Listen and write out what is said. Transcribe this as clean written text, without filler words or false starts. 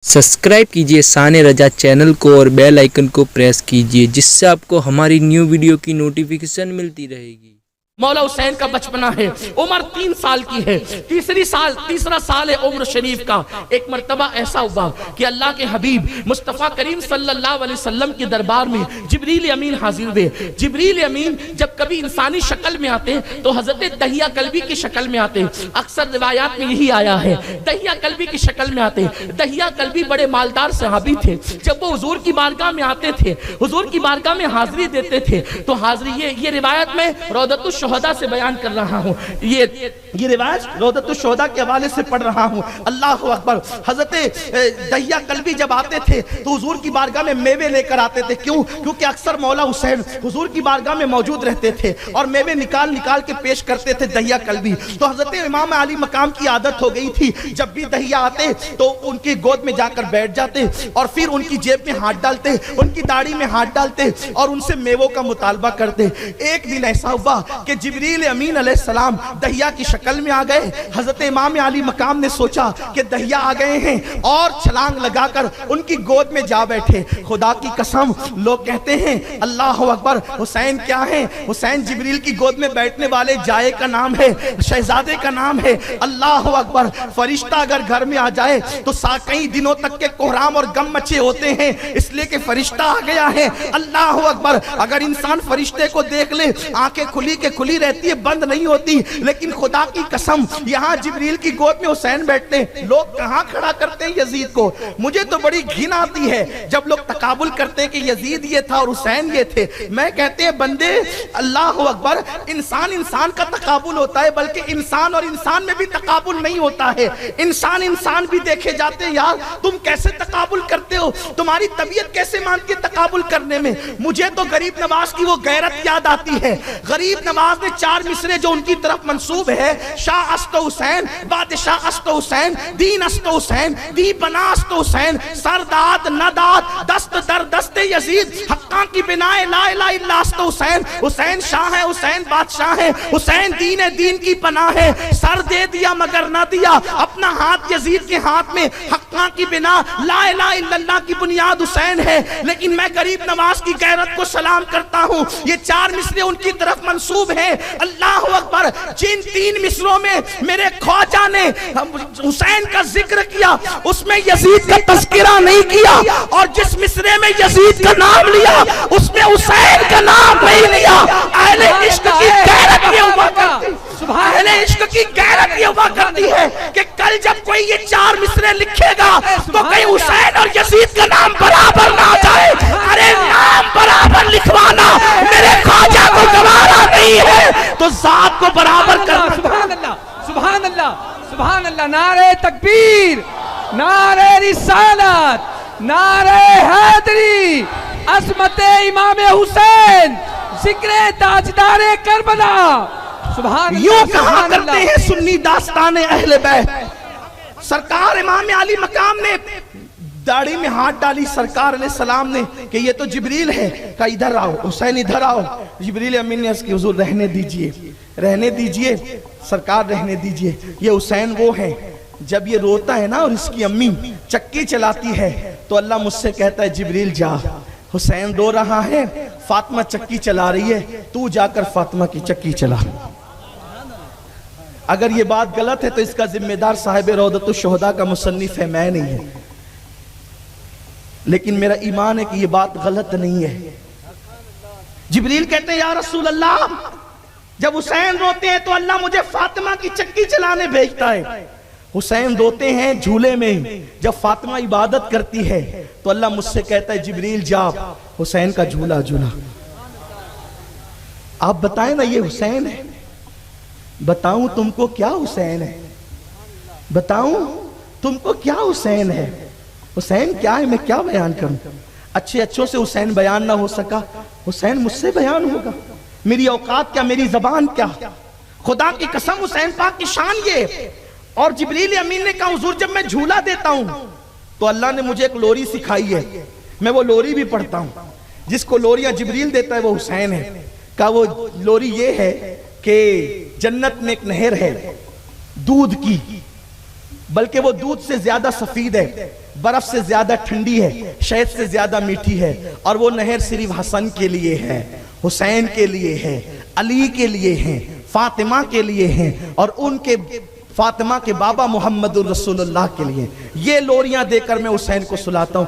Subscribe कीजिए शान रजा channel को और बेल आइकन को प्रेस कीजिए, जिससे आपको हमारी न्यू वीडियो की नोटिफिकेशन मिलती रहेगी। मौला हुसैन का बचपना है, उम्र 3 साल की है, तीसरा साल है उम्र शरीफ का। एक मर्तबा ऐसा हुआ कि अल्लाह के हबीब मुस्तफ़ा करीम सल्लल्लाहु अलैहि वसल्लम के दरबार में जिब्रील अमीन हाजिर हुए। जिब्रील अमीन जब कभी इंसानी शक्ल में आते हैं तो हजरत दहिया कल्बी की शक्ल में आते हैं। अक्सर रिवायात में यही आया है, दहिया कल्बी की शक्ल में आते हैं। दहिया कल्बी बड़े मालदार सहाबी थे। जब वो हुजूर की बारगाह में आते थे, हुजूर की बारगाह में हाजिरी देते थे, तो हाजिरी ये रिवायत में रौदतुश शुहदा से बयान कर रहा हूँ। ये रिवाज रौदतुश शुहदा के हवाले से पढ़ रहा हूँ। अल्लाह अकबर। हजरत दहिया कल्बी जब आते थे तो हुजूर की बारगाह में मेवे लेकर आते थे। क्यों? क्योंकि अक्सर मौला हुसैन हुजूर की बारगाह में मौजूद रहते थे और मेवे निकाल निकाल के पेश करते थे दहिया कल्बी। तो हजरत इमाम अली मकाम की आदत हो गई थी, जब भी दहिया आते तो उनकी गोद में जाकर बैठ जाते और फिर उनकी जेब में हाथ डालते, उनकी दाढ़ी में हाथ डालते और उनसे मेवों का मुतालबा करते। एक दिन ऐसा हुआ कि जिब्रील अमीन अलैहिस्सलाम दहिया की शक्ल में आ गए। हजरत इमाम अली मकाम ने सोचा कि दहिया आ गए हैं और छलांग लगाकर उनकी गोद में जा बैठे। खुदा की कसम, लोग कहते हैं अल्लाह अकबर, हुसैन क्या है? हुसैन जिब्रील की गोद में बैठने वाले जाए का नाम है, शहजादे का नाम है। अल्लाह अकबर। फरिश्ता अगर घर में आ जाए तो कई दिनों तक के कोहराम और गम मचे होते हैं, इसलिए कि फरिश्ता आ गया है। अल्लाह अकबर। अगर इंसान फरिश्ते को देख ले, आंखें खुली के खुली रहती है, बंद नहीं होती। लेकिन खुदा की कसम, यहाँ जिब्रील की गोद में हुसैन बैठते, लोग कहाँ खड़ा करते हैं यजीद को। मुझे तो बड़ी घिन आती है जब लोग तकाबुल करते हैं कि यजीद ये था और हुसैन ये थे। मैं कहते हैं बंदे, अल्लाह अकबर, इंसान इंसान का तकाबुल होता है, बल्कि इंसान और इंसान में भी तकाबुल नहीं होता है। इंसान इंसान भी देखे जाते हैं। यार तुम कैसे तकाबुल करते हो? तुम्हारी तबीयत कैसे मानती है तकाबुल करने में? मुझे तो गरीब नवाज की वो गैरत याद आती है। गरीब नवाज ने 4 मिसरे जो उनकी तरफ मंसूब है, शाह अस्त हुसैन, बादशाह अस्त हुसैन, दीन अस्त हुसैन, दी बना अस्त हुसैन, सरदाद नदाद, दस्त दर दस्ते यजीद, हक्का की बिनाए ला इलाहा इल्ला अस्त हुसैन। हुसैन शाह है, हुसैन बादशाह है, हुसैन दीन है, दीन की पनाह है। सर दे दिया मगर ना दिया अपना हाथ यजीद के हाथ में, हक्का की बिना ला इलाहा इल्लल्लाह की बुनियाद हुसैन है। लेकिन मैं गरीब नवाज की गैरत को सलाम करता हूँ। ये 4 मिसरे उनकी तरफ मंसूब है। अल्लाह अकबर। जिन 3 मिसरों में मेरे ख्वाजा ने हुसैन का जिक्र किया, उसमें यजीद का तस्करा नहीं किया, और जिस मिसरे में यजीद का नाम लिया उसमें हुसैन का नाम नहीं लिया। अहले इश्क की गैरत ये हुआ करती, अहले इश्क की गैरत ये हुआ करती है कि कल जब कोई ये 4 मिसरे लिखेगा तो कहीं हुसैन और यजीद का नाम बराबर ना जाए। अरे नाम बराबर लिखवाना मेरे ख्वाजा को गवारा नहीं है, तो जात को बराबर कर। सुभान अल्लाह, सुभान अल्लाह, सुभान अल्लाह। नारे तकबीर, नारे रिसालत, नारे हैदरी, अज़मत इमाम हुसैन, जिक्र ताजदार करबला। सुभान अल्लाह। यूं कहा करते हैं सुन्नी दास्ताने अहले बैत। सरकार इमाम अली मकाम ने दाढ़ी में हाथ डाली सरकार अलैहि सलाम ने कि ये तो जिब्रील है। कहा इधर आओ हुसैन, इधर आओ। जिब्रील अमीन ने अर्ज़ की हुजूर रहने दीजिए, रहने दीजिए सरकार, रहने दीजिए। ये हुसैन वो है, जब ये रोता है ना और इसकी अम्मी चक्की चलाती है तो अल्लाह मुझसे कहता है जिब्रील जा, हुसैन रो रहा है, फातिमा चक्की चला रही है, तू जाकर फातिमा की चक्की चला। अगर ये बात गलत है तो इसका जिम्मेदार साहिब रौदतुश शुहदा का मुसन्निफ है, मैं नहीं है। लेकिन मेरा ईमान है कि ये बात गलत नहीं है। जिब्रील कहते हैं या रसूल अल्लाह, जब हुसैन रोते हैं तो अल्लाह मुझे फातिमा की चक्की चलाने भेजता है। हुसैन रोते हैं झूले में, जब फातिमा इबादत करती है तो अल्लाह मुझसे कहता है जिब्रील जा हुसैन का झूला झूला। आप बताएं ना, ये हुसैन है? बताऊं तुमको क्या हुसैन है? बताऊं तुमको क्या हुसैन है? हुसैन क्या है, मैं क्या बयान करूं? अच्छे अच्छों से हुसैन बयान ना हो सका, हुसैन मुझसे बयान होगा। मेरी औकात क्या, मेरी जबान क्या? खुदा की कसम हुसैन पाक की शान ये। और जिब्रील अमीन ने कहा हुजूर जब मैं झूला देता हूं तो अल्लाह ने मुझे एक लोरी सिखाई है, मैं वो लोरी भी पढ़ता हूं। जिसको लोरियां जिब्रील देता है वो हुसैन है। कहा वो लोरी ये है कि जन्नत में एक नहर है दूध की, बल्कि वो दूध से ज्यादा सफीद है। बर्फ से ज्यादा ठंडी है, शहद से ज्यादा मीठी है। और वो नहर सिर्फ हसन के लिए है, हुसैन के लिए है, अली के लिए है, फातिमा के लिए है और उनके फातिमा के बाबा मोहम्मद रसूलुल्लाह के लिए। ये लोरियां देकर मैं हुसैन को सुलाता हूँ।